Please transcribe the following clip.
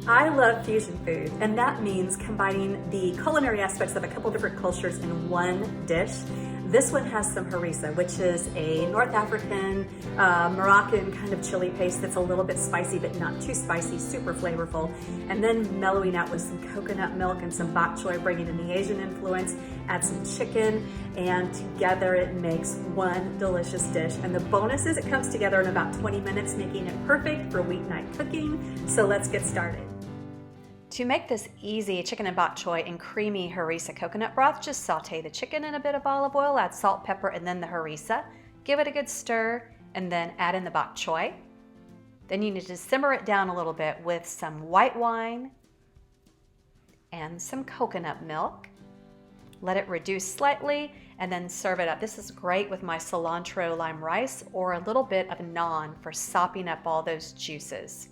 I love fusion food, and that means combining the culinary aspects of a couple different cultures in one dish. This one has some harissa, which is a North African, Moroccan kind of chili paste that's a little bit spicy, but not too spicy, super flavorful. And then mellowing out with some coconut milk and some bok choy, bringing in the Asian influence, add some chicken, and together it makes one delicious dish. And the bonus is it comes together in about 20 minutes, making it perfect for weeknight cooking. So let's get started. To make this easy chicken and bok choy and creamy harissa coconut broth, just saute the chicken in a bit of olive oil, add salt, pepper, and then the harissa. Give it a good stir, and then add in the bok choy. Then you need to simmer it down a little bit with some white wine and some coconut milk. Let it reduce slightly, and then serve it up. This is great with my cilantro lime rice or a little bit of naan for sopping up all those juices.